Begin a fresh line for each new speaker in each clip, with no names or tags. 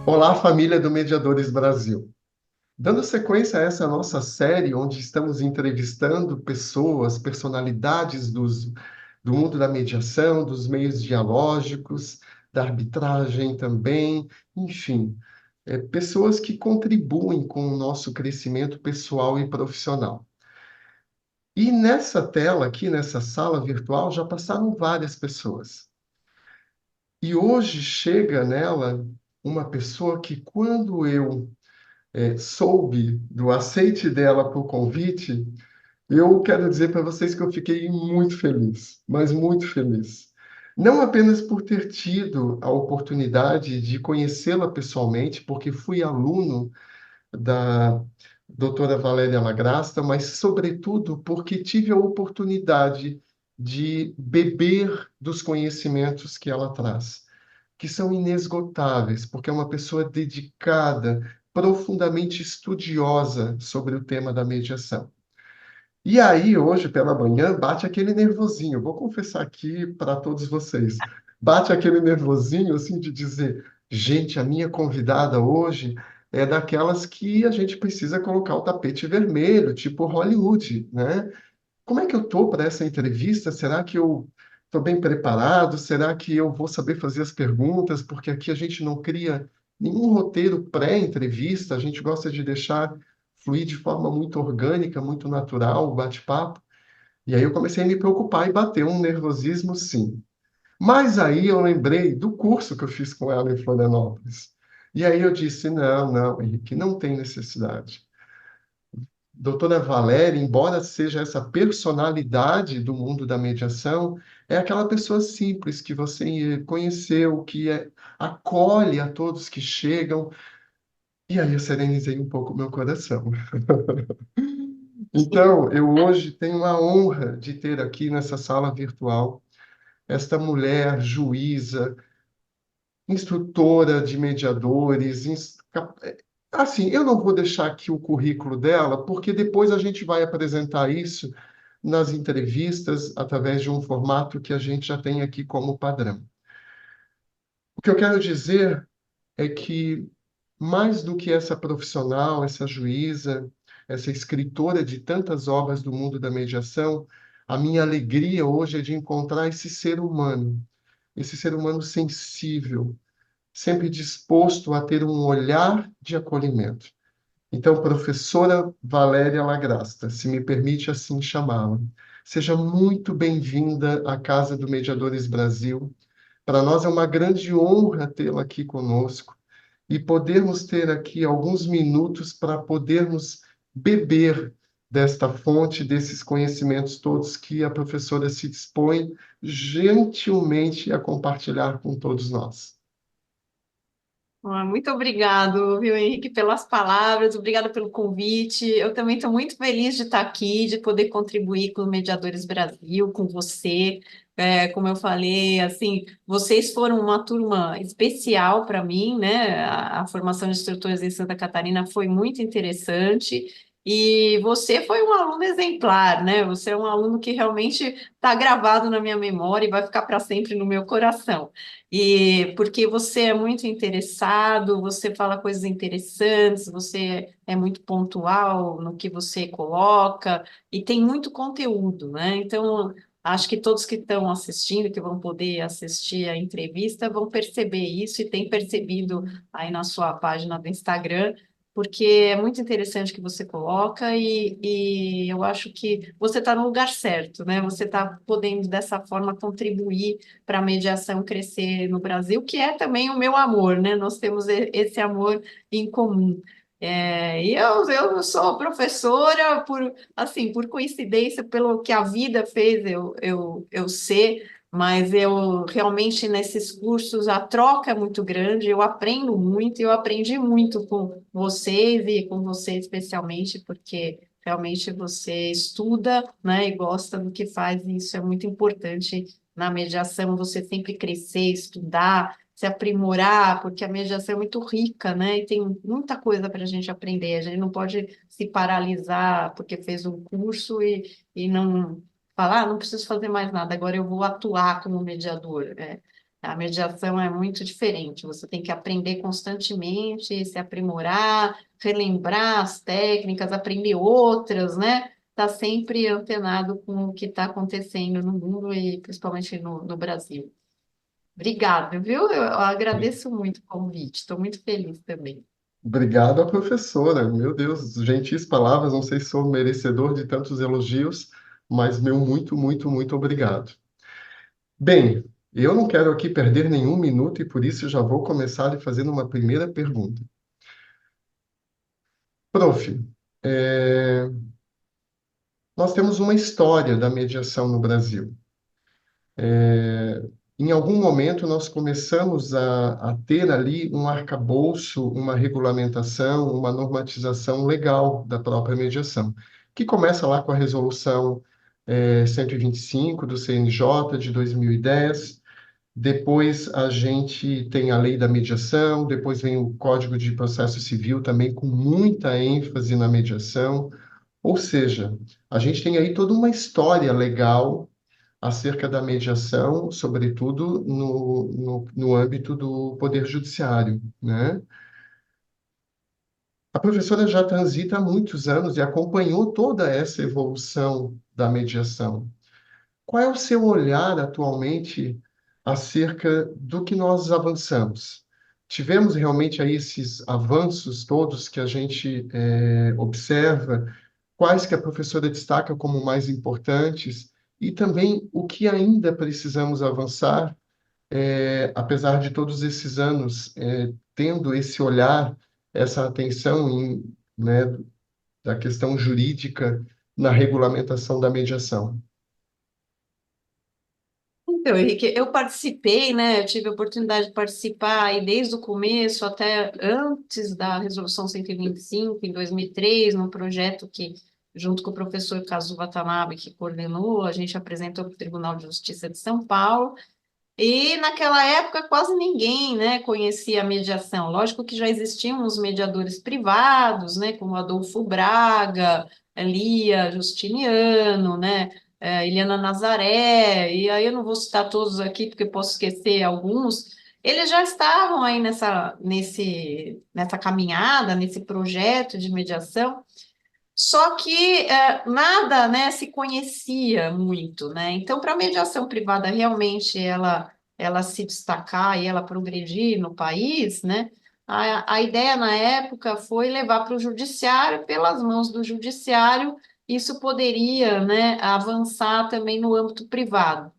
Olá, família do Mediadores Brasil. Dando sequência a essa nossa série, onde estamos entrevistando pessoas, personalidades do mundo da mediação, dos meios dialógicos, da arbitragem também, enfim, pessoas que contribuem com o nosso crescimento pessoal e profissional. E nessa tela aqui, nessa sala virtual, já passaram várias pessoas. E hoje chega nela uma pessoa que, quando eu soube do aceite dela para o convite, eu quero dizer para vocês que eu fiquei muito feliz, mas muito feliz. Não apenas por ter tido a oportunidade de conhecê-la pessoalmente, porque fui aluno da doutora Valéria Lagrasta, mas, sobretudo, porque tive a oportunidade de beber dos conhecimentos que ela traz, que são inesgotáveis, porque é uma pessoa dedicada, profundamente estudiosa sobre o tema da mediação. E aí, hoje pela manhã, bate aquele nervosinho. Vou confessar aqui para todos vocês. Bate aquele nervosinho, assim, de dizer: gente, a minha convidada hoje é daquelas que a gente precisa colocar o tapete vermelho, tipo Hollywood, né? Como é que eu estou para essa entrevista? Será que eu estou bem preparado? Será que eu vou saber fazer as perguntas? Porque aqui a gente não cria nenhum roteiro pré-entrevista, a gente gosta de deixar fluir de forma muito orgânica, muito natural o bate-papo. E aí eu comecei a me preocupar e bater um nervosismo, sim. Mas aí eu lembrei do curso que eu fiz com ela em Florianópolis. E aí eu disse: não, não, Henrique, não tem necessidade. Doutora Valéria, embora seja essa personalidade do mundo da mediação, é aquela pessoa simples que você conheceu, acolhe a todos que chegam. E aí eu serenizei um pouco o meu coração. Então, eu hoje tenho a honra de ter aqui nessa sala virtual esta mulher juíza, instrutora de mediadores. Assim, eu não vou deixar aqui o currículo dela, porque depois a gente vai apresentar isso nas entrevistas através de um formato que a gente já tem aqui como padrão. O que eu quero dizer é que, mais do que essa profissional, essa juíza, essa escritora de tantas obras do mundo da mediação, a minha alegria hoje é de encontrar esse ser humano sensível, sempre disposto a ter um olhar de acolhimento. Então, professora Valéria Lagrasta, se me permite assim chamá-la, seja muito bem-vinda à Casa do Mediadores Brasil. Para nós é uma grande honra tê-la aqui conosco e podermos ter aqui alguns minutos para podermos beber desta fonte, desses conhecimentos todos que a professora se dispõe gentilmente a compartilhar com todos nós.
Muito obrigado, viu, Henrique, pelas palavras, obrigada pelo convite. Eu também estou muito feliz de estar aqui, de poder contribuir com o Mediadores Brasil, com você. Como eu falei, assim, vocês foram uma turma especial para mim, né? A formação de instrutores em Santa Catarina foi muito interessante. E você foi um aluno exemplar, né? Você é um aluno que realmente está gravado na minha memória e vai ficar para sempre no meu coração. E porque você é muito interessado, você fala coisas interessantes, você é muito pontual no que você coloca e tem muito conteúdo, né? Então, acho que todos que estão assistindo, que vão poder assistir a entrevista, vão perceber isso e têm percebido aí na sua página do Instagram, porque é muito interessante o que você coloca e eu acho que você está no lugar certo, né? Você está podendo dessa forma contribuir para a mediação crescer no Brasil, que é também o meu amor, né? Nós temos esse amor em comum. E eu sou professora por, assim, por coincidência, pelo que a vida fez eu ser, mas eu realmente nesses cursos a troca é muito grande, eu aprendo muito, eu aprendi muito com vocês e com você especialmente, porque realmente você estuda, né, e gosta do que faz, e isso é muito importante na mediação, você sempre crescer, estudar, se aprimorar, porque a mediação é muito rica, né? E tem muita coisa para a gente aprender. A gente não pode se paralisar porque fez um curso e não falar, não preciso fazer mais nada, agora eu vou atuar como mediador. A mediação é muito diferente, você tem que aprender constantemente, se aprimorar, relembrar as técnicas, aprender outras, né? Tá sempre antenado com o que está acontecendo no mundo e principalmente no Brasil. Obrigada, viu? Eu agradeço muito o convite, estou muito feliz também.
Obrigado à professora. Meu Deus, gentis palavras, não sei se sou merecedor de tantos elogios, mas meu muito, muito, muito obrigado. Bem, eu não quero aqui perder nenhum minuto e por isso já vou começar lhe fazendo uma primeira pergunta. Prof, é, nós temos uma história da mediação no Brasil. Em algum momento, nós começamos a ter ali um arcabouço, uma regulamentação, uma normatização legal da própria mediação, que começa lá com a Resolução 125 do CNJ de 2010. Depois a gente tem a Lei da Mediação, depois vem o Código de Processo Civil também com muita ênfase na mediação. Ou seja, a gente tem aí toda uma história legal acerca da mediação, sobretudo no âmbito do Poder Judiciário, né? A professora já transita há muitos anos e acompanhou toda essa evolução da mediação. Qual é o seu olhar atualmente acerca do que nós avançamos? Tivemos realmente aí esses avanços todos que a gente observa, quais que a professora destaca como mais importantes e também o que ainda precisamos avançar, apesar de todos esses anos tendo esse olhar, essa atenção né, da questão jurídica na regulamentação da mediação.
Então, Henrique, eu participei, né? Eu tive a oportunidade de participar aí desde o começo até antes da Resolução 125, em 2003, num projeto que, junto com o professor Kazu Watanabe, que coordenou, a gente apresentou para o Tribunal de Justiça de São Paulo. E naquela época quase ninguém, né, conhecia a mediação. Lógico que já existiam os mediadores privados, né, como Adolfo Braga, Lia Justiniano, né, Eliana Nazaré, e aí eu não vou citar todos aqui porque posso esquecer alguns. Eles já estavam aí nessa caminhada, nesse projeto de mediação. Só que nada, né, se conhecia muito, né? Então, para a mediação privada realmente ela se destacar e ela progredir no país, né? A ideia na época foi levar para o judiciário, pelas mãos do judiciário, isso poderia, né, avançar também no âmbito privado.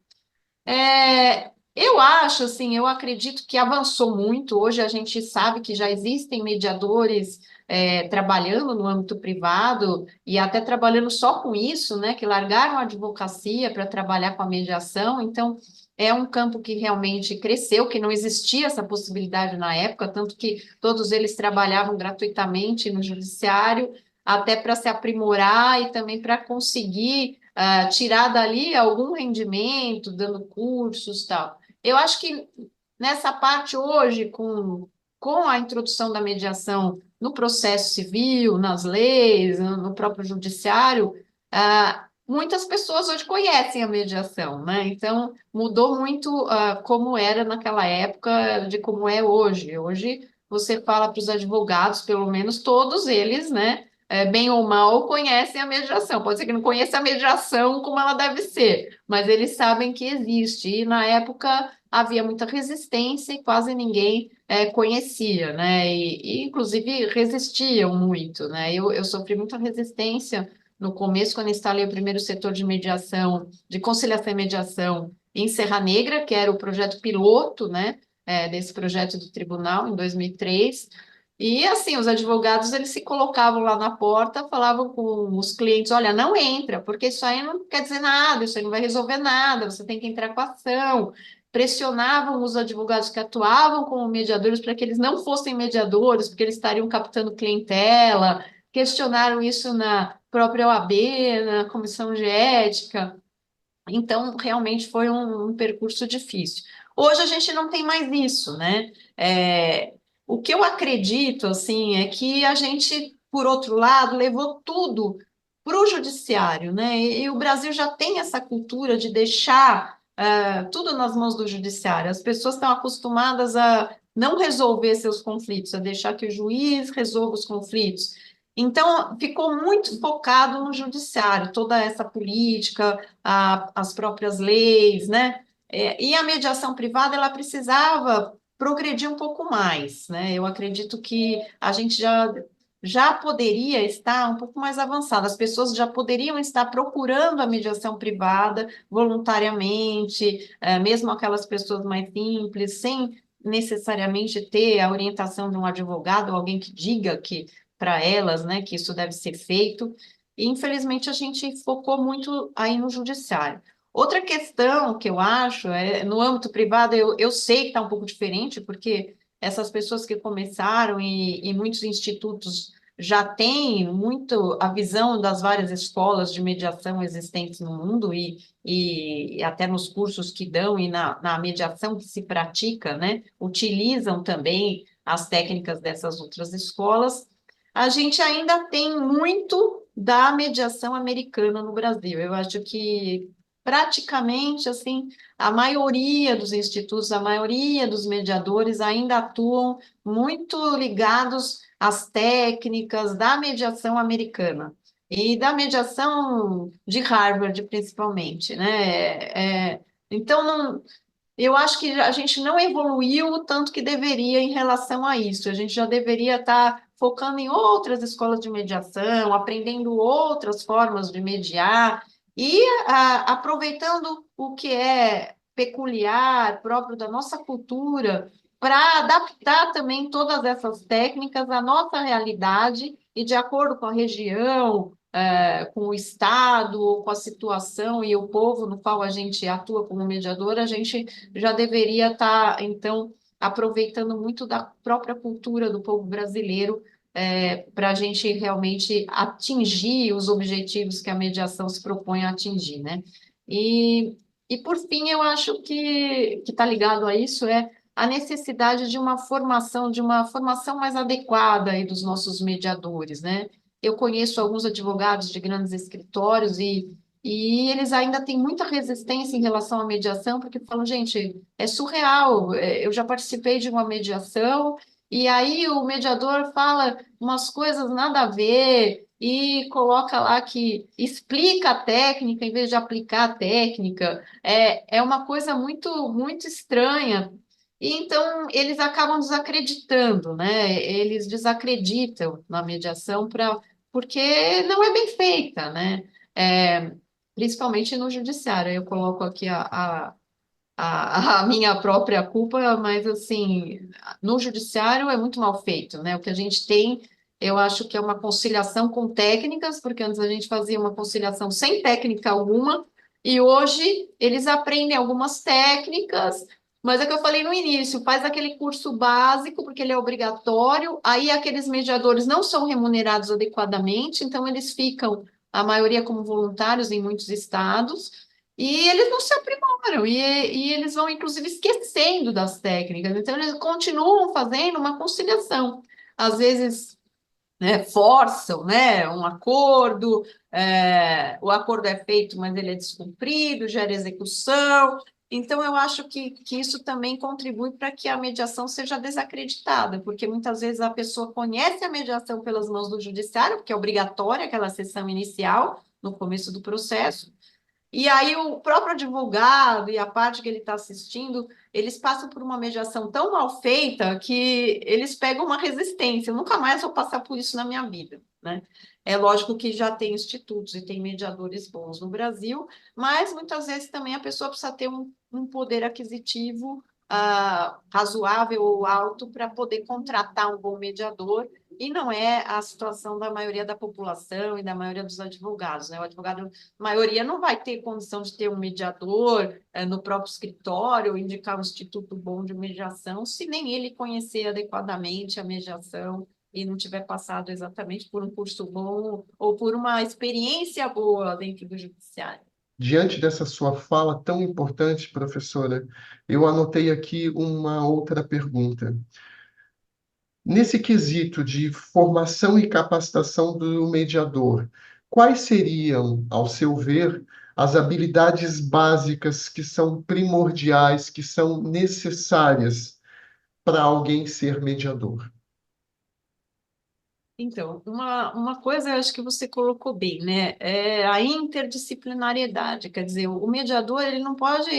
Eu acho, assim, eu acredito que avançou muito. Hoje a gente sabe que já existem mediadores trabalhando no âmbito privado e até trabalhando só com isso, né? Que largaram a advocacia para trabalhar com a mediação. Então, é um campo que realmente cresceu, que não existia essa possibilidade na época, tanto que todos eles trabalhavam gratuitamente no judiciário, até para se aprimorar e também para conseguir tirar dali algum rendimento, dando cursos, tal. Eu acho que nessa parte hoje, com a introdução da mediação no processo civil, nas leis, no próprio judiciário, muitas pessoas hoje conhecem a mediação, né? Então, mudou muito como era naquela época de como é hoje. Hoje, você fala para os advogados, pelo menos todos eles, né? Bem ou mal, conhecem a mediação. Pode ser que não conheça a mediação como ela deve ser, mas eles sabem que existe. E na época havia muita resistência e quase ninguém conhecia, né? Inclusive resistiam muito, né? Eu sofri muita resistência no começo, quando instalei o primeiro setor de mediação, de conciliação e mediação em Serra Negra, que era o projeto piloto, né? Desse projeto do tribunal em 2003. E assim, os advogados eles se colocavam lá na porta, falavam com os clientes: olha, não entra, porque isso aí não quer dizer nada, isso aí não vai resolver nada, você tem que entrar com a ação. Pressionavam os advogados que atuavam como mediadores para que eles não fossem mediadores, porque eles estariam captando clientela. Questionaram isso na própria OAB, na comissão de ética. Então, realmente foi um percurso difícil. Hoje a gente não tem mais isso, né? O que eu acredito, assim, é que a gente, por outro lado, levou tudo para o judiciário, né? E o Brasil já tem essa cultura de deixar tudo nas mãos do judiciário. As pessoas estão acostumadas a não resolver seus conflitos, a deixar que o juiz resolva os conflitos. Então, ficou muito focado no judiciário, toda essa política, as próprias leis, né? E a mediação privada, ela precisava progredir um pouco mais, né? Eu acredito que a gente já poderia estar um pouco mais avançado, as pessoas já poderiam estar procurando a mediação privada voluntariamente, mesmo aquelas pessoas mais simples, sem necessariamente ter a orientação de um advogado, alguém que diga que para elas, né, que isso deve ser feito. E, infelizmente, a gente focou muito aí no judiciário. Outra questão que eu acho é, no âmbito privado, eu sei que está um pouco diferente, porque essas pessoas que começaram e muitos institutos já têm muito a visão das várias escolas de mediação existentes no mundo e até nos cursos que dão e na mediação que se pratica, né, utilizam também as técnicas dessas outras escolas. A gente ainda tem muito da mediação americana no Brasil. Eu acho que praticamente assim a maioria dos institutos, a maioria dos mediadores ainda atuam muito ligados às técnicas da mediação americana e da mediação de Harvard, principalmente, né? Então, eu acho que a gente não evoluiu o tanto que deveria em relação a isso. A gente já deveria estar focando em outras escolas de mediação, aprendendo outras formas de mediar e aproveitando o que é peculiar, próprio da nossa cultura, para adaptar também todas essas técnicas à nossa realidade e de acordo com a região, com o Estado, com a situação e o povo no qual a gente atua como mediador, a gente já deveria estar, então, aproveitando muito da própria cultura do povo brasileiro, para a gente realmente atingir os objetivos que a mediação se propõe a atingir, né? E por fim, eu acho que está ligado a isso a necessidade de uma formação mais adequada aí dos nossos mediadores, né? Eu conheço alguns advogados de grandes escritórios e eles ainda têm muita resistência em relação à mediação, porque falam, gente, é surreal. Eu já participei de uma mediação, e aí o mediador fala umas coisas nada a ver e coloca lá que explica a técnica em vez de aplicar a técnica. É uma coisa muito, muito estranha. E então eles acabam desacreditando, né? Eles desacreditam na mediação porque não é bem feita, né? É, principalmente no judiciário. Eu coloco aqui a minha própria culpa, mas assim, no judiciário é muito mal feito, né? O que a gente tem, eu acho que é uma conciliação com técnicas, porque antes a gente fazia uma conciliação sem técnica alguma, e hoje eles aprendem algumas técnicas, mas é o que eu falei no início, faz aquele curso básico, porque ele é obrigatório, aí aqueles mediadores não são remunerados adequadamente, então eles ficam, a maioria como voluntários em muitos estados, e eles não se aprimoram, e eles vão, inclusive, esquecendo das técnicas. Então, eles continuam fazendo uma conciliação. Às vezes, né, forçam, né, um acordo, o acordo é feito, mas ele é descumprido, gera execução. Então, eu acho que isso também contribui para que a mediação seja desacreditada, porque muitas vezes a pessoa conhece a mediação pelas mãos do judiciário, porque é obrigatória aquela sessão inicial, no começo do processo, e aí o próprio advogado e a parte que ele está assistindo, eles passam por uma mediação tão mal feita que eles pegam uma resistência. Eu nunca mais vou passar por isso na minha vida, né? É lógico que já tem institutos e tem mediadores bons no Brasil, mas muitas vezes também a pessoa precisa ter um poder aquisitivo razoável ou alto para poder contratar um bom mediador, e não é a situação da maioria da população e da maioria dos advogados, né? O advogado maioria não vai ter condição de ter um mediador no próprio escritório, indicar um instituto bom de mediação, se nem ele conhecer adequadamente a mediação e não tiver passado exatamente por um curso bom ou por uma experiência boa dentro do judiciário.
Diante dessa sua fala tão importante, professora, eu anotei aqui uma outra pergunta. Nesse quesito de formação e capacitação do mediador, quais seriam, ao seu ver, as habilidades básicas que são primordiais, que são necessárias para alguém ser mediador?
Então, uma coisa eu acho que você colocou bem, né? É a interdisciplinariedade. Quer dizer, o mediador ele não pode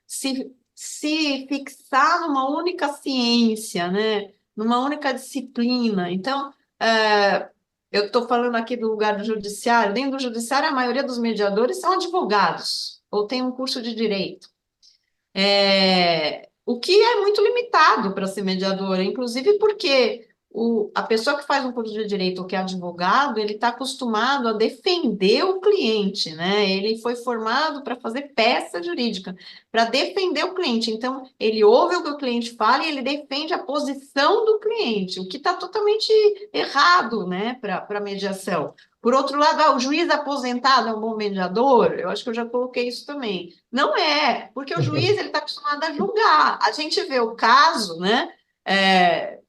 se fixar numa única ciência, né? Numa única disciplina. Então, eu estou falando aqui do lugar do judiciário. Dentro do judiciário, a maioria dos mediadores são advogados ou tem um curso de direito. O que é muito limitado para ser mediador, inclusive porque a pessoa que faz um curso de direito ou que é advogado, ele está acostumado a defender o cliente, né? Ele foi formado para fazer peça jurídica, para defender o cliente. Então, ele ouve o que o cliente fala e ele defende a posição do cliente, o que está totalmente errado, né, para mediação. Por outro lado, o juiz aposentado é um bom mediador? Eu acho que eu já coloquei isso também. Não é, porque o juiz ele está acostumado a julgar. A gente vê o caso, né?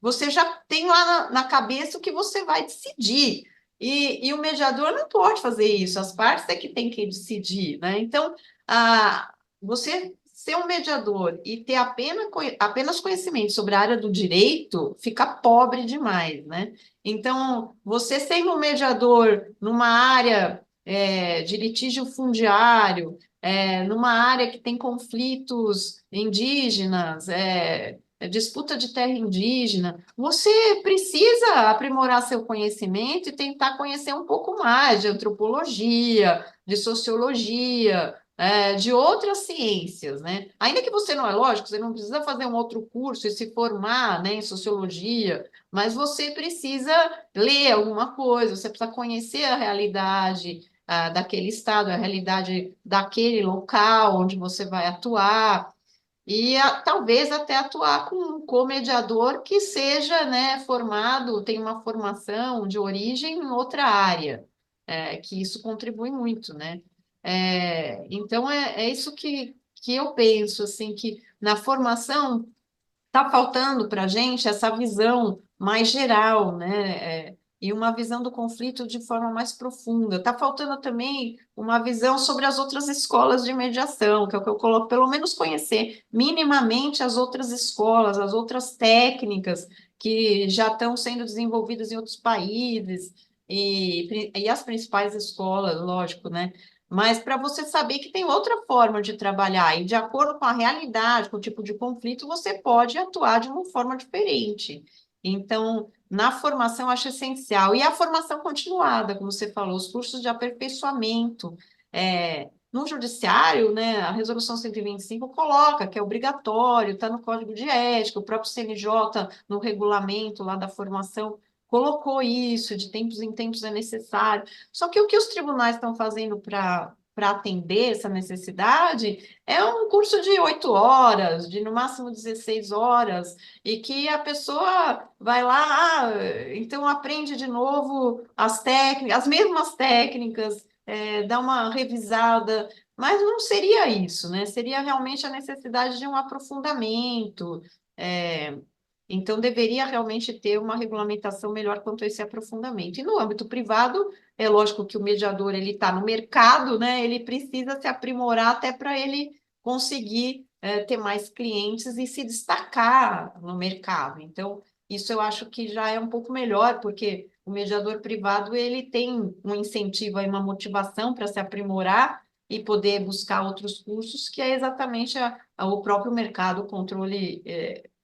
Você já tem lá na cabeça o que você vai decidir. E o mediador não pode fazer isso, as partes é que tem que decidir, né? Então, você ser um mediador e ter apenas conhecimento sobre a área do direito fica pobre demais, né? Então, você sendo um mediador numa área de litígio fundiário, numa área que tem conflitos indígenas, disputa de terra indígena, você precisa aprimorar seu conhecimento e tentar conhecer um pouco mais de antropologia, de sociologia, de outras ciências, né? Ainda que você não é lógico, você não precisa fazer um outro curso e se formar, né, em sociologia, mas você precisa ler alguma coisa, você precisa conhecer a realidade daquele estado, a realidade daquele local onde você vai atuar, e talvez até atuar com um comediador que seja, né, formado, tem uma formação de origem em outra área, que isso contribui muito, né? Então, é isso que eu penso, assim, que na formação está faltando para a gente essa visão mais geral, né? E uma visão do conflito de forma mais profunda. Está faltando também uma visão sobre as outras escolas de mediação, que é o que eu coloco, pelo menos conhecer minimamente as outras escolas, as outras técnicas que já estão sendo desenvolvidas em outros países, e as principais escolas, lógico, né? Mas para você saber que tem outra forma de trabalhar, e de acordo com a realidade, com o tipo de conflito, você pode atuar de uma forma diferente. Então, na formação, eu acho essencial. E a formação continuada, como você falou, os cursos de aperfeiçoamento. No judiciário, né, a Resolução 125 coloca que é obrigatório, está no Código de Ética, o próprio CNJ, no regulamento lá da formação, colocou isso, de tempos em tempos é necessário. Só que o que os tribunais estão fazendo para atender essa necessidade é um curso de 8 horas, de no máximo 16 horas, e que a pessoa vai lá, então aprende de novo as técnicas, as mesmas técnicas, dá uma revisada, mas não seria isso, né? Seria realmente a necessidade de um aprofundamento. é, então, deveria realmente ter uma regulamentação melhor quanto a esse aprofundamento. E no âmbito privado, é lógico que o mediador ele está no mercado, né? Ele precisa se aprimorar até para ele conseguir ter mais clientes e se destacar no mercado. Então, isso eu acho que já é um pouco melhor, porque o mediador privado ele tem um incentivo e uma motivação para se aprimorar e poder buscar outros cursos, que é exatamente o próprio mercado, o controle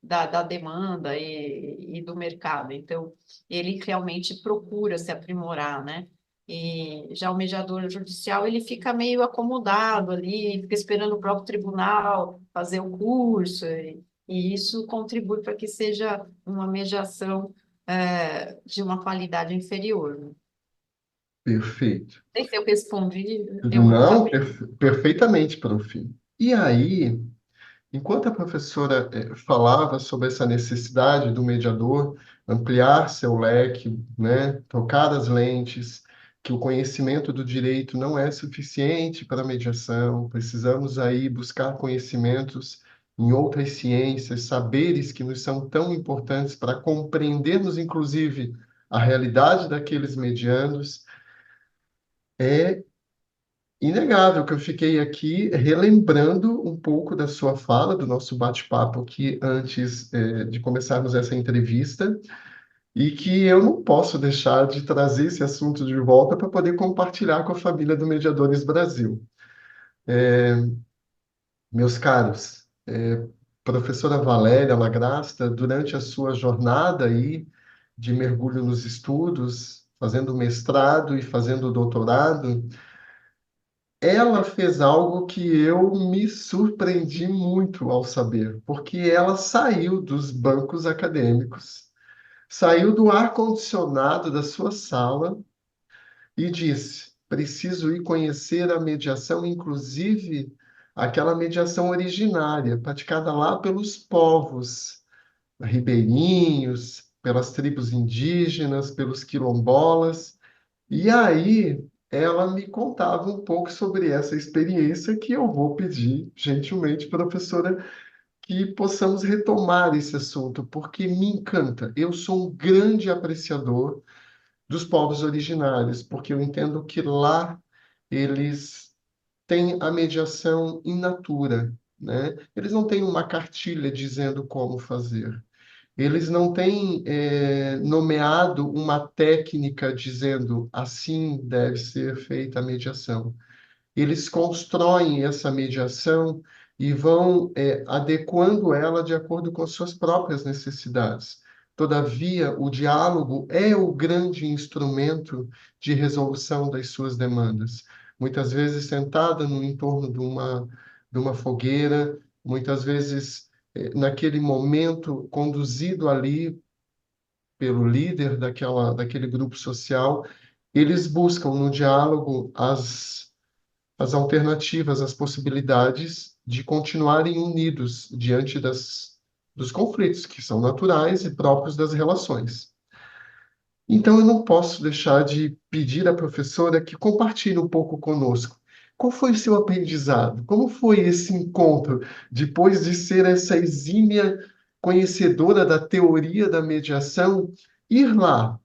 da demanda e do mercado. Então, ele realmente procura se aprimorar, né? E já o mediador judicial, ele fica meio acomodado ali, fica esperando o próprio tribunal fazer o curso, e isso contribui para que seja uma mediação de uma qualidade inferior, né? Não
Perfeito.
sei se eu respondi, eu
Não,
acabei.
perfeitamente, prof. E aí, enquanto a professora falava sobre essa necessidade do mediador ampliar seu leque, né, trocar as lentes, que o conhecimento do direito não é suficiente para a mediação, precisamos aí buscar conhecimentos em outras ciências, saberes que nos são tão importantes para compreendermos, inclusive, a realidade daqueles mediandos. É Inegável que eu fiquei aqui relembrando um pouco da sua fala, do nosso bate-papo aqui antes, de começarmos essa entrevista, e que eu não posso deixar de trazer esse assunto de volta para poder compartilhar com a família do Mediadores Brasil. Meus caros, professora Valéria Lagrasta, durante a sua jornada aí de mergulho nos estudos, fazendo mestrado e fazendo doutorado, ela fez algo que eu me surpreendi muito ao saber, porque ela saiu dos bancos acadêmicos, saiu do ar-condicionado da sua sala e disse: preciso ir conhecer a mediação, inclusive aquela mediação originária, praticada lá pelos povos ribeirinhos, pelas tribos indígenas, pelos quilombolas. E aí ela me contava um pouco sobre essa experiência que eu vou pedir, gentilmente, professora, que possamos retomar esse assunto, porque me encanta. Eu sou um grande apreciador dos povos originários, porque eu entendo que lá eles têm a mediação in natura, né? Eles não têm uma cartilha dizendo como fazer. Eles não têm nomeado uma técnica dizendo assim deve ser feita a mediação. Eles constroem essa mediação e vão adequando ela de acordo com as suas próprias necessidades. Todavia, o diálogo é o grande instrumento de resolução das suas demandas. Muitas vezes sentada no entorno de uma fogueira, muitas vezes naquele momento conduzido ali pelo líder daquele grupo social, eles buscam no diálogo as alternativas, as possibilidades de continuarem unidos diante dos conflitos que são naturais e próprios das relações. Então, eu não posso deixar de pedir à professora que compartilhe um pouco conosco. Qual foi o seu aprendizado? Como foi esse encontro, depois de ser essa exímia conhecedora da teoria da mediação, ir lá,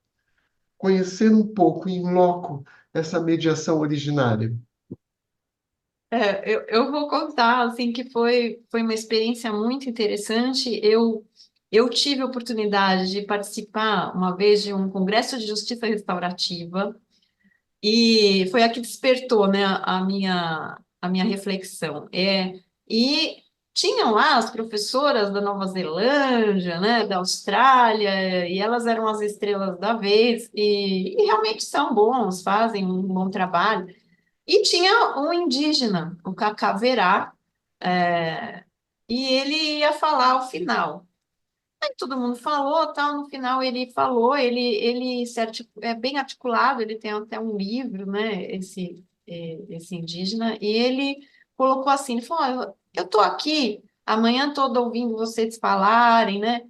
conhecer um pouco, em loco, essa mediação originária?
Eu vou contar assim que foi uma experiência muito interessante. Eu tive a oportunidade de participar uma vez de um congresso de justiça restaurativa e foi a que despertou, né, a minha reflexão. E tinham lá as professoras da Nova Zelândia, né, da Austrália, e elas eram as estrelas da vez e realmente são bons, fazem um bom trabalho. E tinha um indígena, o Cacaverá, é, e ele ia falar ao final. Aí todo mundo falou, tal, no final ele falou, é bem articulado, ele tem até um livro, né, esse indígena, e ele colocou assim, ele falou, eu estou aqui a manhã toda ouvindo vocês falarem, né,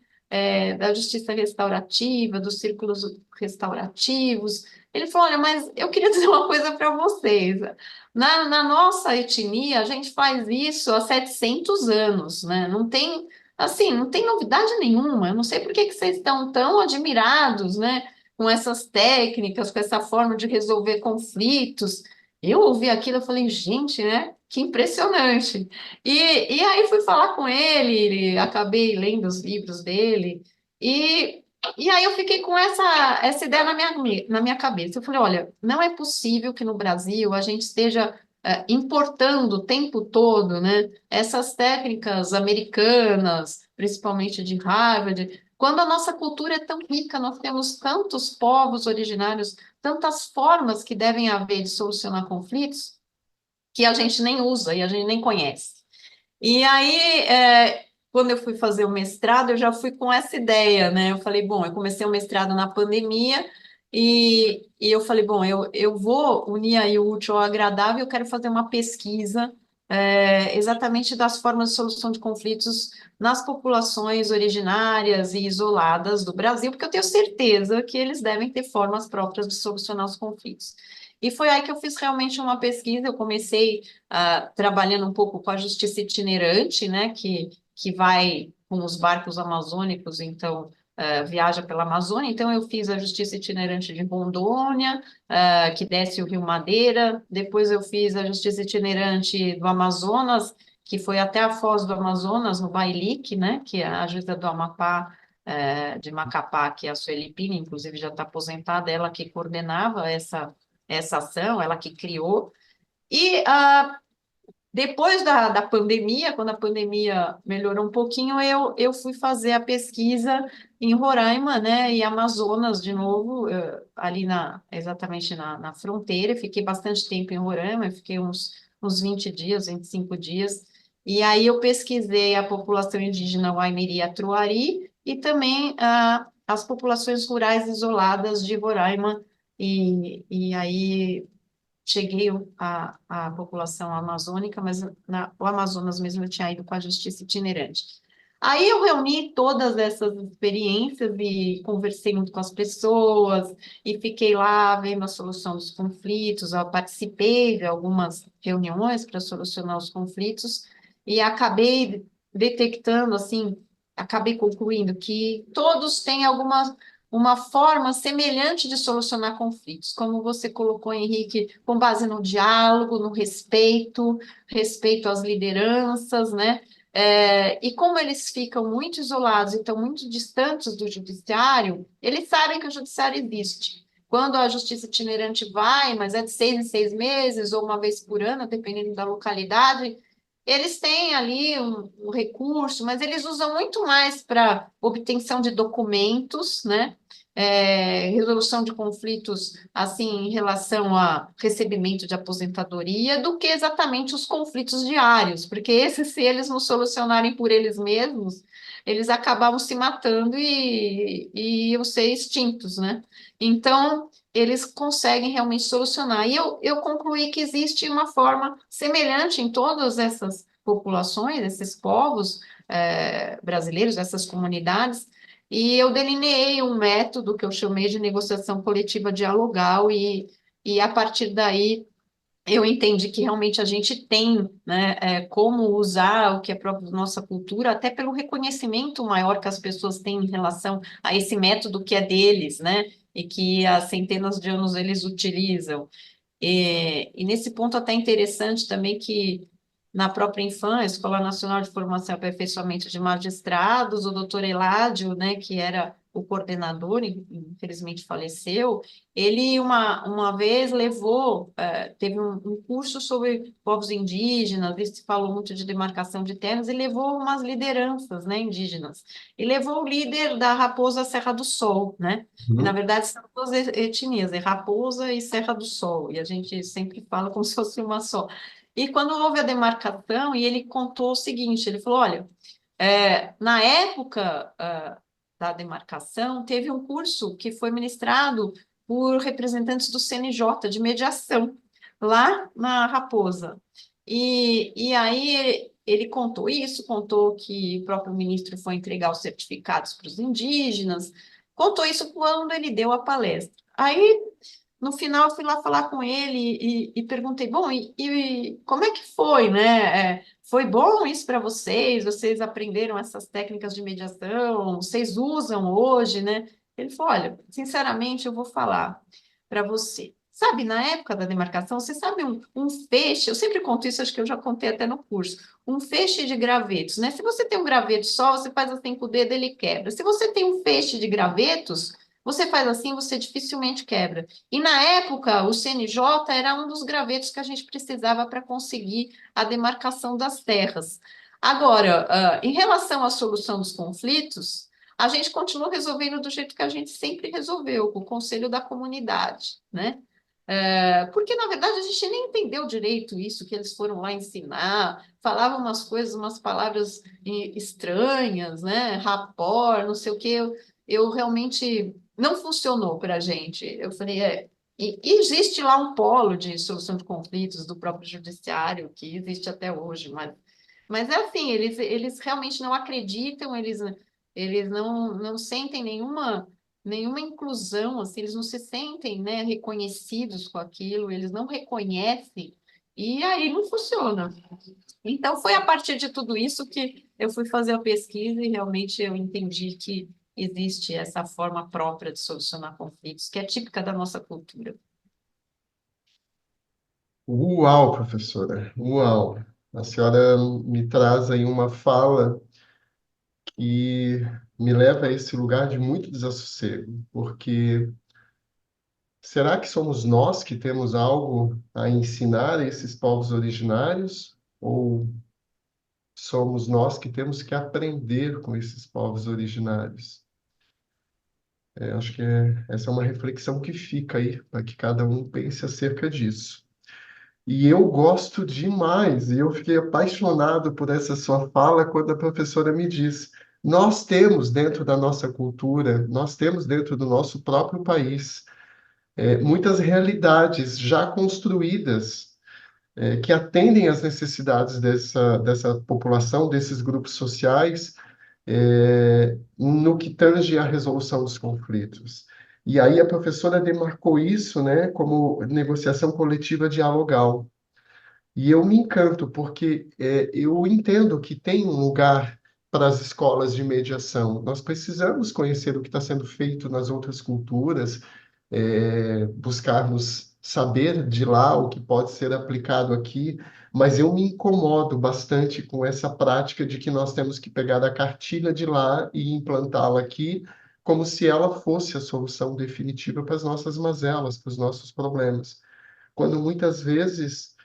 da justiça restaurativa, dos círculos restaurativos. Ele falou, olha, mas eu queria dizer uma coisa para vocês. Na nossa etnia, a gente faz isso há 700 anos, né, não tem assim, não tem novidade nenhuma. Eu não sei por que que vocês estão tão admirados, né, com essas técnicas, com essa forma de resolver conflitos. Eu ouvi aquilo, eu falei, gente, né? Que impressionante. E aí fui falar com ele, acabei lendo os livros dele, e, e aí eu fiquei com essa ideia na minha cabeça. Eu falei, olha, não é possível que no Brasil a gente esteja importando o tempo todo, né? Essas técnicas americanas, principalmente de Harvard, quando a nossa cultura é tão rica, nós temos tantos povos originários, tantas formas que devem haver de solucionar conflitos, que a gente nem usa e a gente nem conhece. E aí, quando eu fui fazer o mestrado, eu já fui com essa ideia, né? Eu falei, bom, eu comecei o mestrado na pandemia e eu falei, bom, eu vou unir aí o útil ao agradável, eu quero fazer uma pesquisa exatamente das formas de solução de conflitos nas populações originárias e isoladas do Brasil, porque eu tenho certeza que eles devem ter formas próprias de solucionar os conflitos. E foi aí que eu fiz realmente uma pesquisa, eu comecei trabalhando um pouco com a justiça itinerante, né, que vai com os barcos amazônicos, então viaja pela Amazônia, então eu fiz a Justiça Itinerante de Rondônia, que desce o Rio Madeira, depois eu fiz a Justiça Itinerante do Amazonas, que foi até a Foz do Amazonas, no Bailique, né, que é a juíza do Amapá, de Macapá, que é a Sueli Pina, inclusive já está aposentada, ela que coordenava essa ação, ela que criou, e depois da pandemia, quando a pandemia melhorou um pouquinho, eu fui fazer a pesquisa em Roraima, né, e Amazonas de novo, ali exatamente na fronteira. Fiquei bastante tempo em Roraima, fiquei uns 20 dias, 25 dias, e aí eu pesquisei a população indígena Waimiri-Atuari e também as populações rurais isoladas de Roraima, e aí cheguei à população amazônica, mas o Amazonas mesmo eu tinha ido com a justiça itinerante. Aí eu reuni todas essas experiências e conversei muito com as pessoas e fiquei lá vendo a solução dos conflitos. Eu participei de algumas reuniões para solucionar os conflitos e acabei detectando, assim, acabei concluindo que todos têm uma forma semelhante de solucionar conflitos, como você colocou, Henrique, com base no diálogo, no respeito, respeito às lideranças, né? E como eles ficam muito isolados e estão muito distantes do judiciário, eles sabem que o judiciário existe. Quando a justiça itinerante vai, mas é de 6 em 6 meses ou uma vez por ano, dependendo da localidade, eles têm ali um recurso, mas eles usam muito mais para obtenção de documentos, né? Resolução de conflitos, assim, em relação a recebimento de aposentadoria, do que exatamente os conflitos diários, porque esses, se eles não solucionarem por eles mesmos, eles acabam se matando e iam ser extintos, né? Então, eles conseguem realmente solucionar. E eu concluí que existe uma forma semelhante em todas essas populações, esses povos brasileiros, essas comunidades, e eu delineei um método que eu chamei de negociação coletiva dialogal, e a partir daí eu entendi que realmente a gente tem, né, como usar o que é próprio da nossa cultura, até pelo reconhecimento maior que as pessoas têm em relação a esse método que é deles, né, e que há centenas de anos eles utilizam. E nesse ponto até interessante também que na própria Infam, a Escola Nacional de Formação e Aperfeiçoamento de Magistrados, o doutor Eládio, né, que era o coordenador, infelizmente faleceu, ele uma vez levou, teve um curso sobre povos indígenas, se falou muito de demarcação de terras, e levou umas lideranças, né, indígenas, e levou o líder da Raposa Serra do Sol, né, e, na
Uhum.
verdade, são duas etnias, é Raposa e Serra do Sol, e a gente sempre fala como se fosse uma só. E quando houve a demarcação, e ele contou o seguinte, ele falou, olha, na época da demarcação, teve um curso que foi ministrado por representantes do CNJ, de mediação, lá na Raposa. E aí ele contou isso, contou que o próprio ministro foi entregar os certificados para os indígenas, contou isso quando ele deu a palestra. Aí, no final, eu fui lá falar com ele e perguntei, bom, e como é que foi, né? Foi bom isso para vocês? Vocês aprenderam essas técnicas de mediação? Vocês usam hoje, né? Ele falou, olha, sinceramente, eu vou falar para você. Sabe, na época da demarcação, você sabe um feixe, eu sempre conto isso, acho que eu já contei até no curso, um feixe de gravetos, né? Se você tem um graveto só, você faz assim com o dedo, ele quebra. Se você tem um feixe de gravetos, você faz assim, você dificilmente quebra. E na época, o CNJ era um dos gravetos que a gente precisava para conseguir a demarcação das terras. Agora, em relação à solução dos conflitos, a gente continua resolvendo do jeito que a gente sempre resolveu, com o conselho da comunidade, né? Porque, na verdade, a gente nem entendeu direito isso que eles foram lá ensinar, falavam umas coisas, umas palavras estranhas, né? Rapport, não sei o quê. Eu realmente não funcionou para a gente. Eu falei, e existe lá um polo de solução de conflitos do próprio judiciário, que existe até hoje, mas é assim, eles realmente não acreditam, eles não sentem nenhuma inclusão, assim, eles não se sentem, né, reconhecidos com aquilo, eles não reconhecem, e aí não funciona. Então, foi a partir de tudo isso que eu fui fazer a pesquisa e realmente eu entendi que existe essa forma própria de solucionar conflitos, que é típica da nossa cultura.
Uau, professora, uau. A senhora me traz aí uma fala que me leva a esse lugar de muito desassossego, porque será que somos nós que temos algo a ensinar a esses povos originários? Ou somos nós que temos que aprender com esses povos originários? Acho que essa é uma reflexão que fica aí, para que cada um pense acerca disso. E eu gosto demais, e eu fiquei apaixonado por essa sua fala quando a professora me disse: nós temos dentro da nossa cultura, nós temos dentro do nosso próprio país, muitas realidades já construídas, que atendem às necessidades dessa população, desses grupos sociais, no que tange à resolução dos conflitos. E aí a professora demarcou isso, né, como negociação coletiva dialogal. E eu me encanto, porque eu entendo que tem um lugar para as escolas de mediação. Nós precisamos conhecer o que está sendo feito nas outras culturas, buscarmos saber de lá o que pode ser aplicado aqui, mas eu me incomodo bastante com essa prática de que nós temos que pegar a cartilha de lá e implantá-la aqui, como se ela fosse a solução definitiva para as nossas mazelas, para os nossos problemas. Quando muitas vezes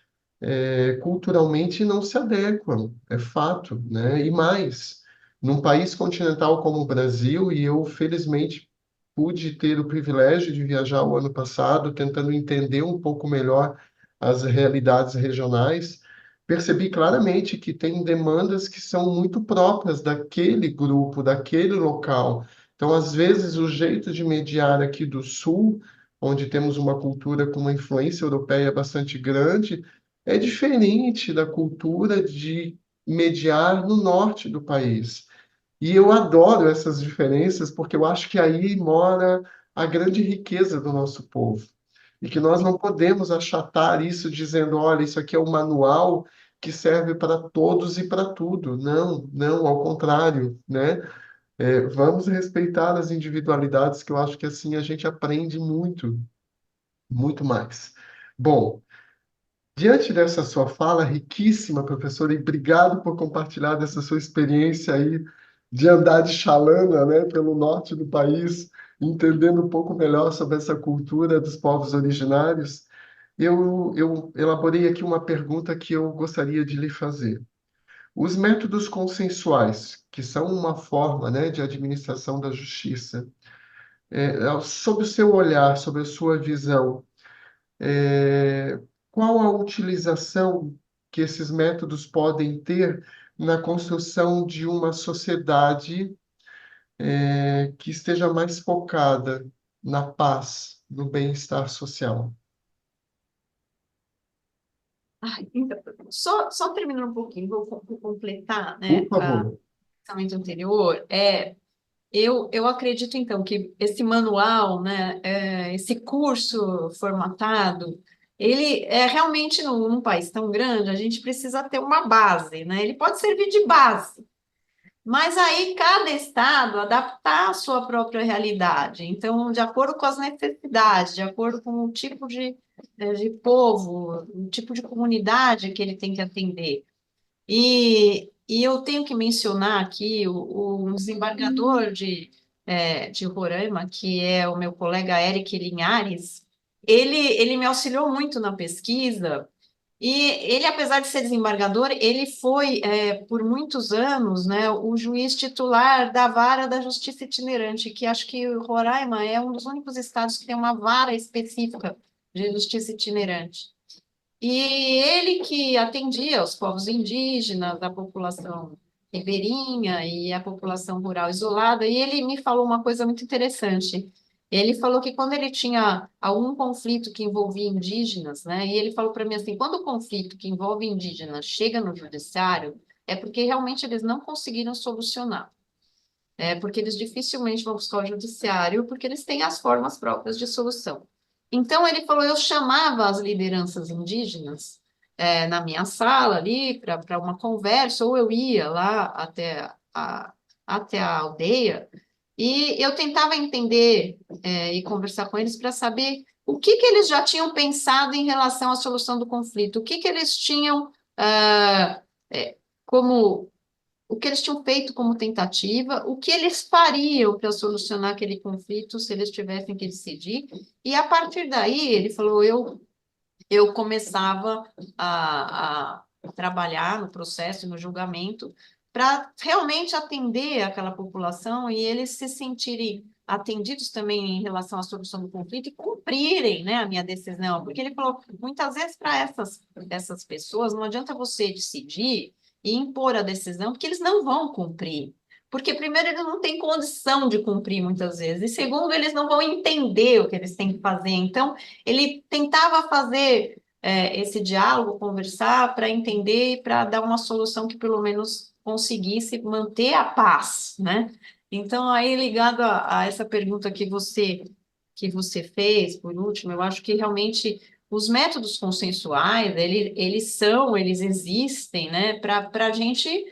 culturalmente não se adequam, é fato, né? E mais, num país continental como o Brasil, e eu felizmente pude ter o privilégio de viajar o ano passado, tentando entender um pouco melhor as realidades regionais, percebi claramente que tem demandas que são muito próprias daquele grupo, daquele local. Então, às vezes, o jeito de mediar aqui do Sul, onde temos uma cultura com uma influência europeia bastante grande, é diferente da cultura de mediar no norte do país. E eu adoro essas diferenças porque eu acho que aí mora a grande riqueza do nosso povo. E que nós não podemos achatar isso dizendo, olha, isso aqui é o manual que serve para todos e para tudo. Não, não, ao contrário, né? Vamos respeitar as individualidades, que eu acho que assim a gente aprende muito, muito mais. Bom, diante dessa sua fala riquíssima, professora, e obrigado por compartilhar dessa sua experiência aí de andar de chalana, né, pelo norte do país, entendendo um pouco melhor sobre essa cultura dos povos originários, eu elaborei aqui uma pergunta que eu gostaria de lhe fazer. Os métodos consensuais, que são uma forma, né, de administração da justiça, sob o seu olhar, sob a sua visão, é, qual a utilização que esses métodos podem ter na construção de uma sociedade, que esteja mais focada na paz, no bem-estar social?
Ai, então, só terminando um pouquinho, vou completar,
Por
né, a
favor.
pensamento anterior, eu acredito, então, que esse manual, né, esse curso formatado, ele é realmente, num país tão grande, a gente precisa ter uma base, né? Ele pode servir de base, mas aí cada estado adaptar a sua própria realidade. Então, de acordo com as necessidades, de acordo com o tipo de povo, o tipo de comunidade que ele tem que atender. E eu tenho que mencionar aqui o desembargador de Roraima, que é o meu colega Eric Linhares, ele me auxiliou muito na pesquisa, e ele, apesar de ser desembargador, ele foi, por muitos anos, né, o juiz titular da vara da justiça itinerante, que acho que Roraima é um dos únicos estados que tem uma vara específica de justiça itinerante. E ele que atendia os povos indígenas, a população ribeirinha e a população rural isolada, e ele me falou uma coisa muito interessante. Ele falou que quando ele tinha algum conflito que envolvia indígenas, né, e ele falou para mim assim, quando o conflito que envolve indígenas chega no judiciário, é porque realmente eles não conseguiram solucionar. É porque eles dificilmente vão buscar o judiciário, porque eles têm as formas próprias de solução. Então, ele falou, eu chamava as lideranças indígenas na minha sala ali para uma conversa, ou eu ia lá até a aldeia, E eu tentava entender e conversar com eles para saber o que que eles já tinham pensado em relação à solução do conflito, o que que eles tinham como o que eles tinham feito como tentativa, o que eles fariam para solucionar aquele conflito se eles tivessem que decidir. E a partir daí, ele falou, eu começava a trabalhar no processo, no julgamento, para realmente atender aquela população e eles se sentirem atendidos também em relação à solução do conflito e cumprirem, né, a minha decisão. Porque ele falou, muitas vezes para essas pessoas, não adianta você decidir e impor a decisão, porque eles não vão cumprir. Porque, primeiro, eles não têm condição de cumprir muitas vezes, e segundo, eles não vão entender o que eles têm que fazer. Então, ele tentava fazer esse diálogo, conversar para entender e para dar uma solução que pelo menos conseguisse manter a paz, né? Então, aí ligado a essa pergunta que você fez, por último, eu acho que realmente os métodos consensuais, eles existem, né, para a gente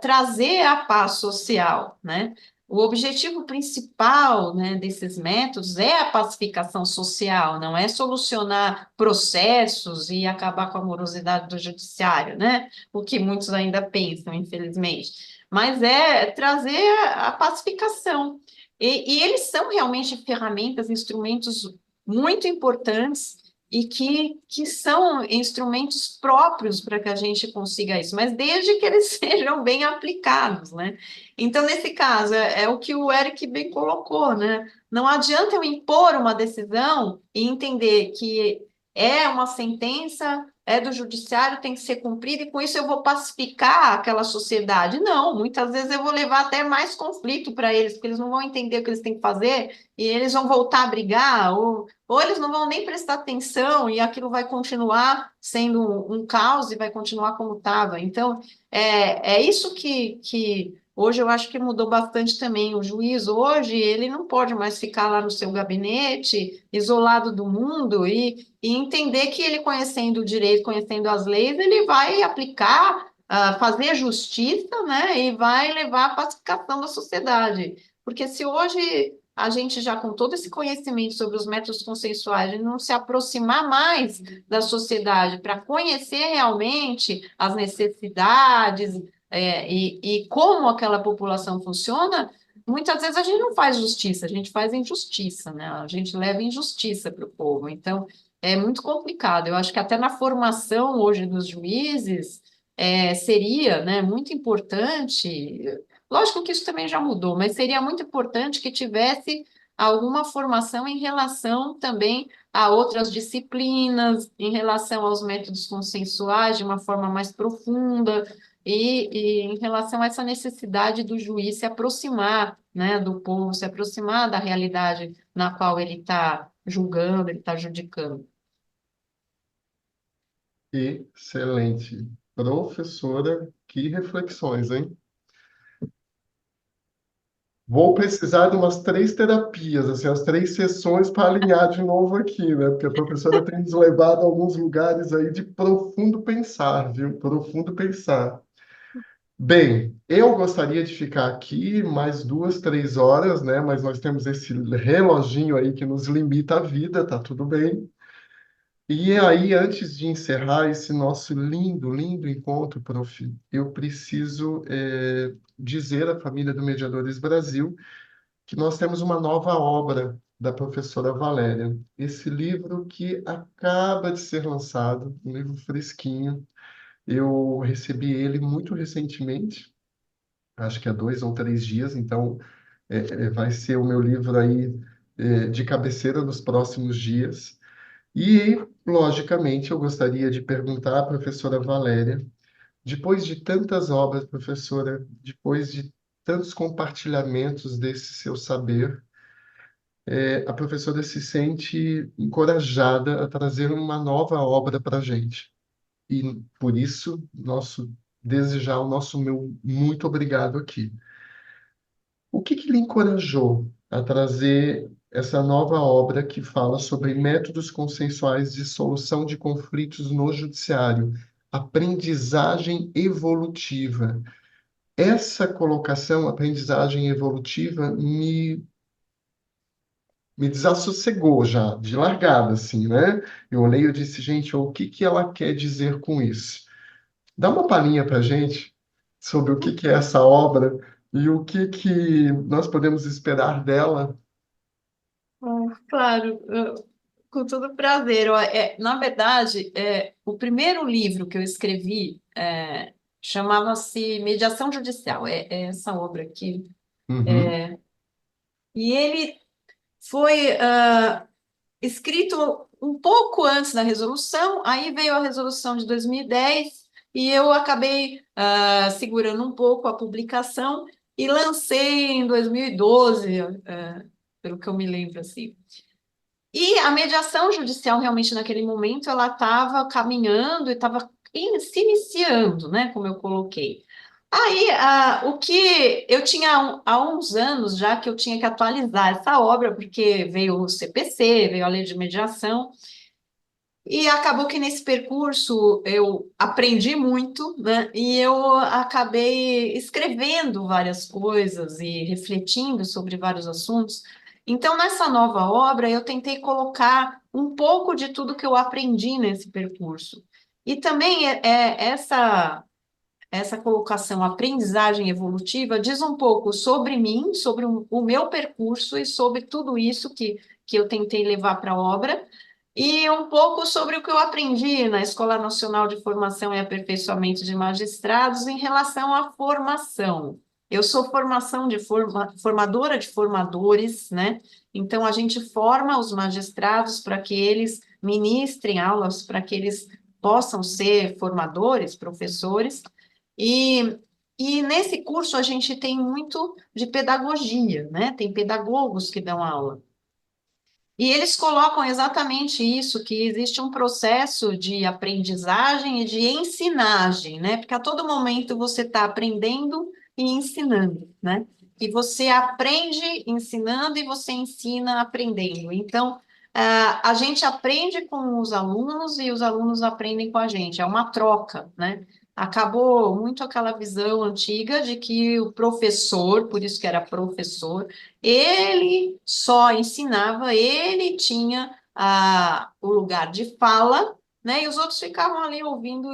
trazer a paz social, né? O objetivo principal, né, desses métodos é a pacificação social, não é solucionar processos e acabar com a morosidade do judiciário, né? O que muitos ainda pensam, infelizmente. Mas é trazer a pacificação. E eles são realmente ferramentas, instrumentos muito importantes e que são instrumentos próprios para que a gente consiga isso, mas desde que eles sejam bem aplicados, né? Então, nesse caso, é o que o Eric bem colocou, né? Não adianta eu impor uma decisão e entender que é uma sentença, é do judiciário, tem que ser cumprida, e com isso eu vou pacificar aquela sociedade. Não, muitas vezes eu vou levar até mais conflito para eles, porque eles não vão entender o que eles têm que fazer, e eles vão voltar a brigar, ou eles não vão nem prestar atenção, e aquilo vai continuar sendo um caos e vai continuar como estava. Então, é isso que hoje eu acho que mudou bastante também. O juiz hoje, ele não pode mais ficar lá no seu gabinete, isolado do mundo, e entender que ele conhecendo o direito, conhecendo as leis, ele vai aplicar, fazer justiça, né, e vai levar à pacificação da sociedade. Porque se hoje a gente já com todo esse conhecimento sobre os métodos consensuais, a gente não se aproximar mais da sociedade para conhecer realmente as necessidades, e como aquela população funciona, muitas vezes a gente não faz justiça, a gente faz injustiça, né? A gente leva injustiça para o povo. Então, é muito complicado. Eu acho que até na formação hoje dos juízes seria, né, muito importante. Lógico que isso também já mudou, mas seria muito importante que tivesse alguma formação em relação também a outras disciplinas, em relação aos métodos consensuais de uma forma mais profunda, e em relação a essa necessidade do juiz se aproximar, né, do povo, se aproximar da realidade na qual ele está julgando, ele está judicando.
Excelente. Professora, que reflexões, hein? Vou precisar de umas 3 terapias, assim, as 3 sessões para alinhar de novo aqui, né? Porque a professora tem nos levado a alguns lugares aí de profundo pensar, viu? Profundo pensar. Bem, eu gostaria de ficar aqui mais 2, 3 horas, né? Mas nós temos esse reloginho aí que nos limita a vida, tá tudo bem. E aí, antes de encerrar esse nosso lindo, lindo encontro, prof, eu preciso dizer à família do Mediadores Brasil que nós temos uma nova obra da professora Valéria. Esse livro que acaba de ser lançado, um livro fresquinho. Eu recebi ele muito recentemente, acho que há 2 ou 3 dias, então vai ser o meu livro aí de cabeceira nos próximos dias. E, logicamente, eu gostaria de perguntar à professora Valéria, depois de tantas obras, professora, depois de tantos compartilhamentos desse seu saber, a professora se sente encorajada a trazer uma nova obra para a gente. E, por isso, desejar o nosso meu muito obrigado aqui. O que lhe encorajou a trazer essa nova obra que fala sobre métodos consensuais de solução de conflitos no judiciário, aprendizagem evolutiva? essa colocação, aprendizagem evolutiva, me desassossegou já, de largada, assim, né? Eu olhei e disse, gente, o que que ela quer dizer com isso? Dá uma palhinha para gente sobre o que é essa obra e o que nós podemos esperar dela.
Claro, com todo prazer. Na verdade, o primeiro livro que eu escrevi chamava-se Mediação Judicial, é essa obra aqui.
Uhum,
E ele foi escrito um pouco antes da resolução, aí veio a resolução de 2010 e eu acabei segurando um pouco a publicação e lancei em 2012, pelo que eu me lembro assim. E a mediação judicial, realmente, naquele momento, ela estava caminhando e estava se iniciando, né, como eu coloquei. Aí, o que eu tinha há uns anos já que eu tinha que atualizar essa obra, porque veio o CPC, veio a lei de mediação, e acabou que nesse percurso eu aprendi muito, né? E eu acabei escrevendo várias coisas e refletindo sobre vários assuntos. Então, nessa nova obra, eu tentei colocar um pouco de tudo que eu aprendi nesse percurso. E também essa colocação, aprendizagem evolutiva, diz um pouco sobre mim, sobre o meu percurso e sobre tudo isso que eu tentei levar para a obra, e um pouco sobre o que eu aprendi na Escola Nacional de Formação e Aperfeiçoamento de Magistrados em relação à formação. Eu sou formadora de formadores, né? Então, a gente forma os magistrados para que eles ministrem aulas, para que eles possam ser formadores, professores, e, e nesse curso a gente tem muito de pedagogia, né? Tem pedagogos que dão aula. E eles colocam exatamente isso, que existe um processo de aprendizagem e de ensinagem, né? Porque a todo momento você está aprendendo e ensinando, né? E você aprende ensinando e você ensina aprendendo. Então, a gente aprende com os alunos e os alunos aprendem com a gente. É uma troca, né? Acabou muito aquela visão antiga de que o professor, por isso que era professor, ele só ensinava, ele tinha o lugar de fala, né? E os outros ficavam ali ouvindo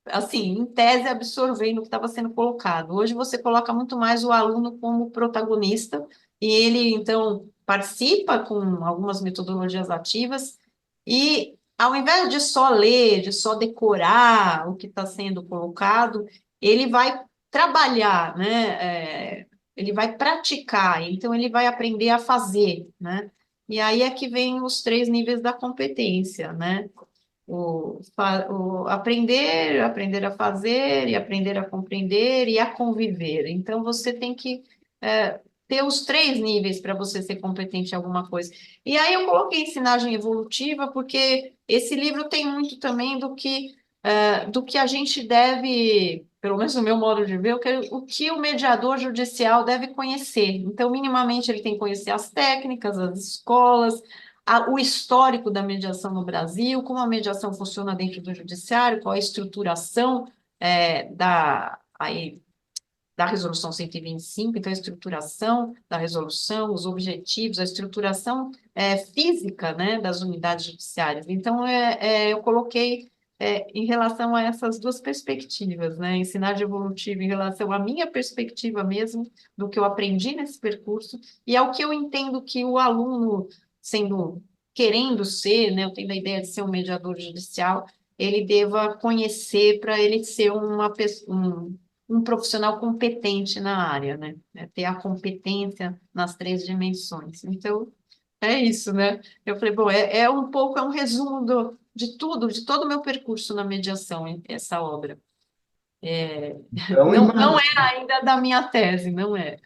assim, em tese, absorvendo o que estava sendo colocado. Hoje você coloca muito mais o aluno como protagonista, e ele, então, participa com algumas metodologias ativas, e ao invés de só ler, de só decorar o que está sendo colocado, ele vai trabalhar, né? Ele vai praticar, então ele vai aprender a fazer, né? E aí é que vem os três níveis da competência, né? O aprender, aprender a fazer, e aprender a compreender e a conviver. Então, você tem que ter os três níveis para você ser competente em alguma coisa. E aí eu coloquei ensinagem evolutiva, porque esse livro tem muito também do que a gente deve, pelo menos no meu modo de ver, o que o mediador judicial deve conhecer. Então, minimamente, ele tem que conhecer as técnicas, as escolas, o histórico da mediação no Brasil, como a mediação funciona dentro do judiciário, qual a estruturação da resolução 125, então a estruturação da resolução, os objetivos, a estruturação física, né, das unidades judiciárias. Então, eu coloquei em relação a essas duas perspectivas, né, ensinar evolutivo em relação à minha perspectiva mesmo, do que eu aprendi nesse percurso, e ao que eu entendo que o aluno, sendo, querendo ser, né, eu tenho a ideia de ser um mediador judicial, ele deva conhecer para ele ser uma pessoa, um profissional competente na área, né? Ter a competência nas três dimensões. Então, é isso, né? Eu falei, bom, um pouco, é um resumo de tudo, de todo o meu percurso na mediação, essa obra.
Então,
Não é ainda da minha tese, não é.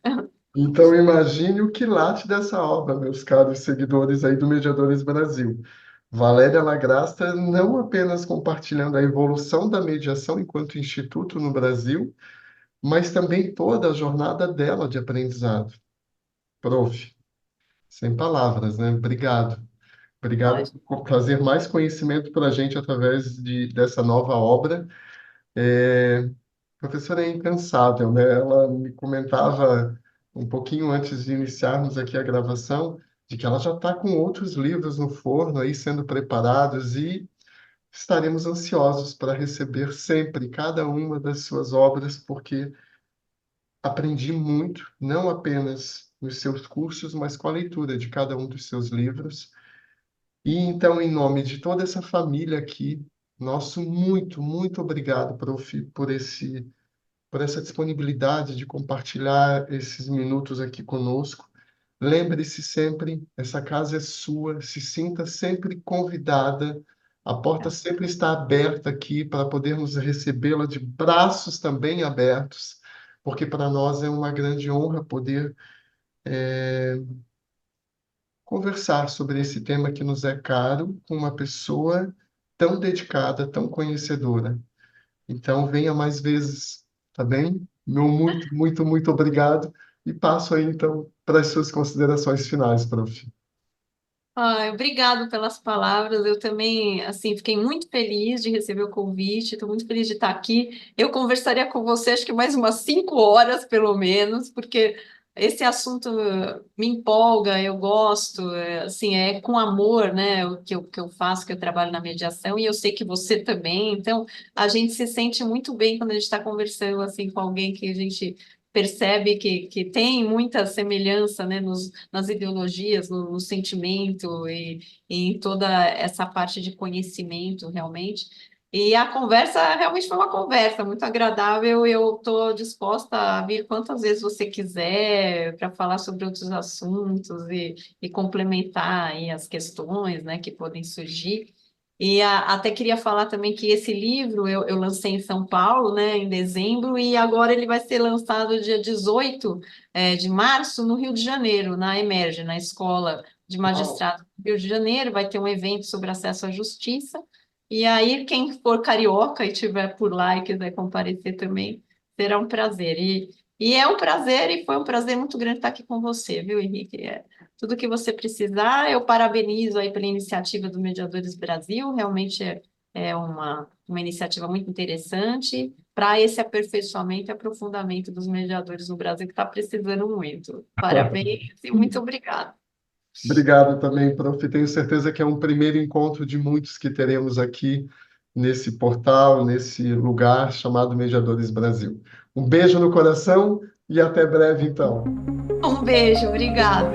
então, imagine o quilate dessa obra, meus caros seguidores aí do Mediadores Brasil. Valéria Lagrasta não apenas compartilhando a evolução da mediação enquanto instituto no Brasil, mas também toda a jornada dela de aprendizado. Prof, sem palavras, né? Obrigado. Obrigado
Mas,
por trazer mais conhecimento para a gente através dessa nova obra. professora é incansável, né? Ela me comentava um pouquinho antes de iniciarmos aqui a gravação, de que ela já está com outros livros no forno aí sendo preparados e estaremos ansiosos para receber sempre cada uma das suas obras, porque aprendi muito, não apenas nos seus cursos, mas com a leitura de cada um dos seus livros. E então, em nome de toda essa família aqui, nosso muito obrigado, prof, por essa disponibilidade de compartilhar esses minutos aqui conosco. Lembre-se sempre, essa casa é sua, se sinta sempre convidada, a porta sempre está aberta aqui para podermos recebê-la de braços também abertos, porque para nós é uma grande honra poder conversar sobre esse tema que nos é caro com uma pessoa tão dedicada, tão conhecedora. Então, venha mais vezes, tá bem? Meu muito obrigado. E passo aí, então, para as suas considerações finais, prof.
Ai, obrigado pelas palavras. Eu também, assim, fiquei muito feliz de receber o convite. Estou muito feliz de estar aqui. Eu conversaria com você, acho que mais umas 5 horas, pelo menos, porque esse assunto me empolga, eu gosto, assim, é com amor, né, o que eu faço, que eu trabalho na mediação, e eu sei que você também. Então, a gente se sente muito bem quando a gente está conversando, assim, com alguém que a gente percebe que tem muita semelhança, né, nas ideologias, no sentimento e em toda essa parte de conhecimento, realmente. E a conversa realmente foi uma conversa muito agradável. Eu estou disposta a vir quantas vezes você quiser para falar sobre outros assuntos e complementar aí as questões, né, que podem surgir. E até queria falar também que esse livro eu lancei em São Paulo, né, em dezembro, e agora ele vai ser lançado dia 18 de março no Rio de Janeiro, na Emerge, na Escola de
Uau!
Magistrado do Rio de Janeiro. Vai ter um evento sobre acesso à justiça. E aí, quem for carioca e estiver por lá e quiser comparecer também, será um prazer. E é um prazer, e foi um prazer muito grande estar aqui com você, viu, Henrique? Tudo que você precisar, eu parabenizo aí pela iniciativa do Mediadores Brasil, realmente é uma iniciativa muito interessante para esse aperfeiçoamento e aprofundamento dos mediadores no Brasil, que está precisando muito. Parabéns e muito obrigada.
Obrigado também, prof. Tenho certeza que é um primeiro encontro de muitos que teremos aqui nesse portal, nesse lugar chamado Mediadores Brasil. Um beijo no coração e até breve, então.
Um beijo, obrigado.